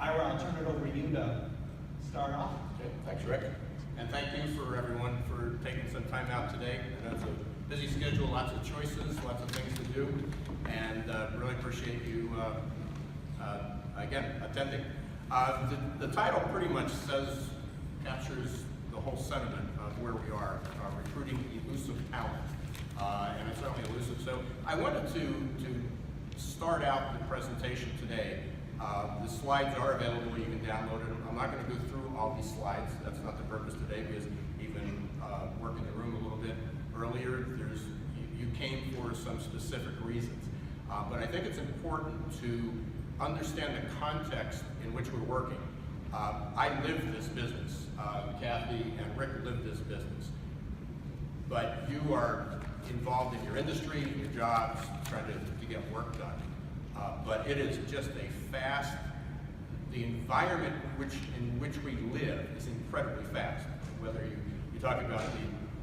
Ira, I'll turn it over to you to start off. Okay, thanks, Rick. And thank you for everyone for taking some time out today. I know it's a busy schedule, lots of choices, lots of things to do, and really appreciate you, again, attending. The title pretty much captures the whole sentiment of where we are, recruiting elusive talent, and it's certainly elusive. So I wanted to start out the presentation today. The slides are available, you can download them. I'm not going to go through all these slides, that's not the purpose today, because even working the room a little bit earlier, you came for some specific reasons. But I think it's important to understand the context in which we're working. I live this business. Kathy and Rick live this business. But you are involved in your industry, your jobs, trying to get work done. But it is just the environment in which we live is incredibly fast. Whether you talk about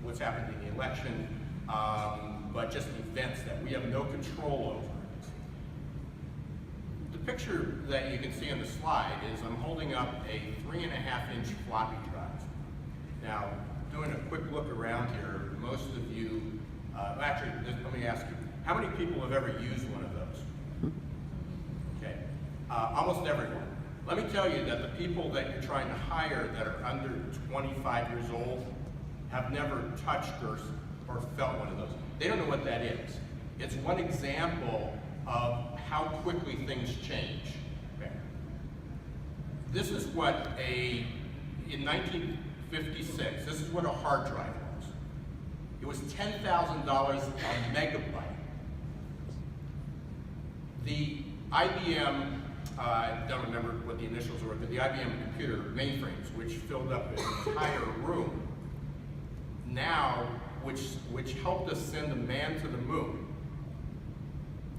what's happened in the election, but just events that we have no control over. The picture that you can see on the slide is I'm holding up a 3.5-inch floppy drive. Now, doing a quick look around here, most of you, actually, let me ask you, how many people have ever used one of those? Okay, almost everyone. Let me tell you that the people that you're trying to hire that are under 25 years old have never touched or felt one of those. They don't know what that is. It's one example of how quickly things change. Okay. This is what in 1956, this is what a hard drive was. It was $10,000 a megabyte. The IBM, I don't remember what the initials were, but the IBM computer mainframes, which filled up an entire room, now, which helped us send a man to the moon,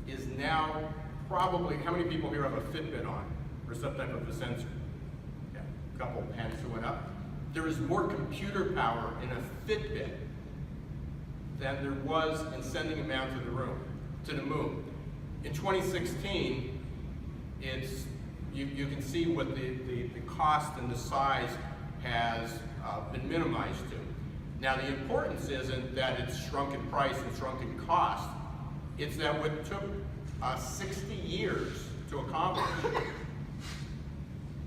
is now probably, how many people here have a Fitbit on, or some type of a sensor? Yeah, a couple hands who went up. There is more computer power in a Fitbit than there was in sending a man to the moon. In 2016, you can see what the cost and the size has been minimized to. Now, the importance isn't that it's shrunk in price and shrunk in cost. It's that what took 60 years to accomplish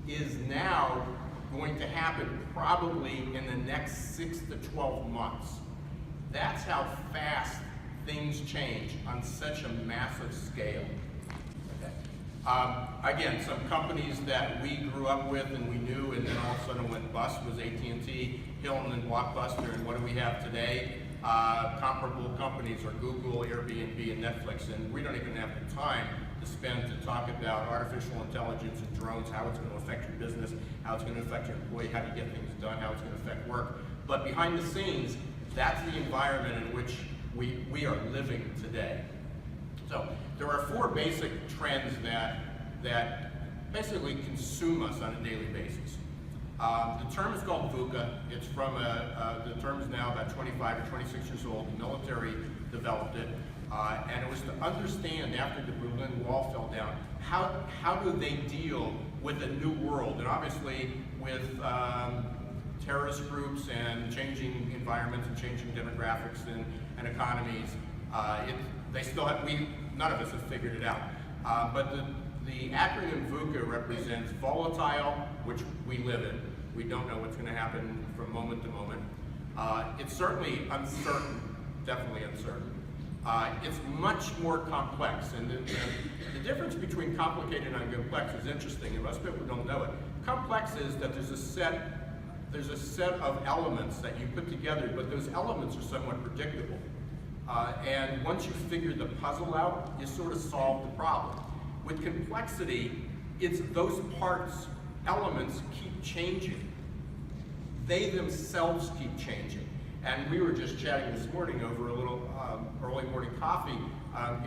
is now going to happen probably in the next 6 to 12 months. That's how fast things change on such a massive scale. Okay. Again, some companies that we grew up with and we knew and then all of a sudden went bust was AT&T, Hilton, and Blockbuster, and what do we have today? Comparable companies are Google, Airbnb, and Netflix, and we don't even have the time to spend to talk about artificial intelligence and drones, how it's going to affect your business, how it's going to affect your employee, how you get things done, how it's going to affect work. But behind the scenes, that's the environment in which we are living today. So there are 4 basic trends that basically consume us on a daily basis. The term is called VUCA. It's from the term is now about 25 or 26 years old. The military developed it, and it was to understand after the Berlin Wall fell down, how do they deal with a new world, and obviously with terrorist groups and changing environments and changing demographics and economies. They still have, none of us have figured it out. But the acronym VUCA represents volatile, which we live in. We don't know what's going to happen from moment to moment. It's certainly uncertain, definitely uncertain. It's much more complex, and the difference between complicated and complex is interesting, and most people don't know it. Complex is that there's a set of elements that you put together, but those elements are somewhat predictable. And once you figure the puzzle out, you sort of solve the problem. With complexity, it's those parts, elements keep changing. They themselves keep changing. And we were just chatting this morning over a little early morning coffee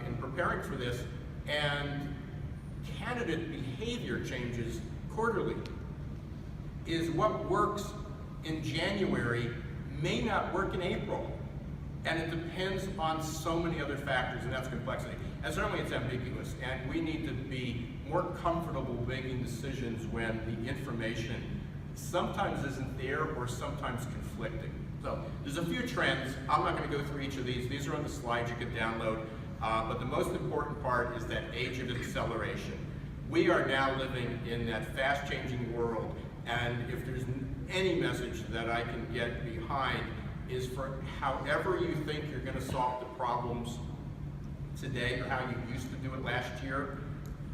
in preparing for this, and candidate behavior changes quarterly. Is what works in January may not work in April. And it depends on so many other factors, and that's complexity. And certainly it's ambiguous, and we need to be more comfortable making decisions when the information sometimes isn't there or sometimes conflicting. So there's a few trends. I'm not going to go through each of these. These are on the slides you can download. But the most important part is that age of acceleration. We are now living in that fast-changing world, and if there's any message that I can get behind is for however you think you're going to solve the problems today or how you used to do it last year,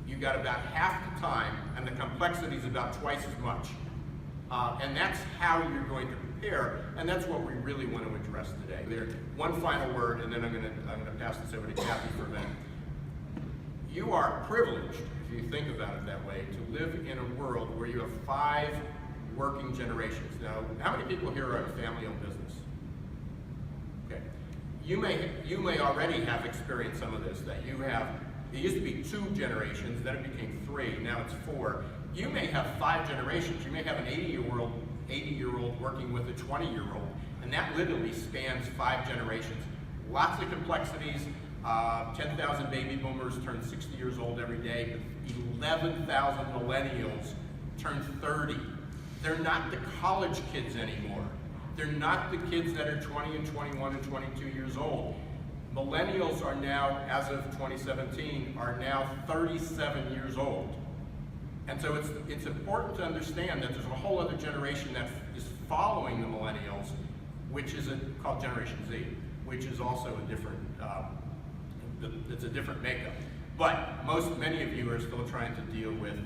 you got about half the time, and the complexity is about twice as much. And that's how you're going to prepare, and that's what we really want to address today. There, one final word, and then I'm going to pass this over to Kathy for a minute. You are privileged, if you think about it that way, to live in a world where you have 5 working generations. Now, how many people here are in a family-owned business? Okay, you may already have experienced some of this. That you have. It used to be 2 generations, then it became 3. Now it's 4. You may have 5 generations. You may have an 80-year-old working with a 20-year-old, and that literally spans 5 generations. Lots of complexities. 10,000 baby boomers turn 60 years old every day, but 11,000 millennials turn 30. They're not the college kids anymore. They're not the kids that are 20 and 21 and 22 years old. Millennials are now, as of 2017, are now 37 years old. And so it's important to understand that there's a whole other generation that is following the millennials, which is called Generation Z, which is also a different, it's a different makeup. But many of you are still trying to deal with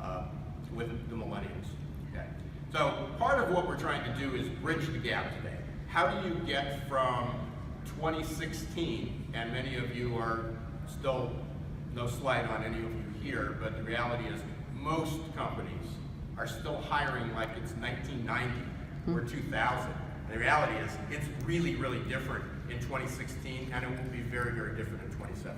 the millennials. Okay. So part of what we're trying to do is bridge the gap today. How do you get from 2016, and many of you are still, no slight on any of you here, but the reality is most companies are still hiring like it's 1990 or 2000. And the reality is it's really, really different in 2016, and it will be very, very different in 2017.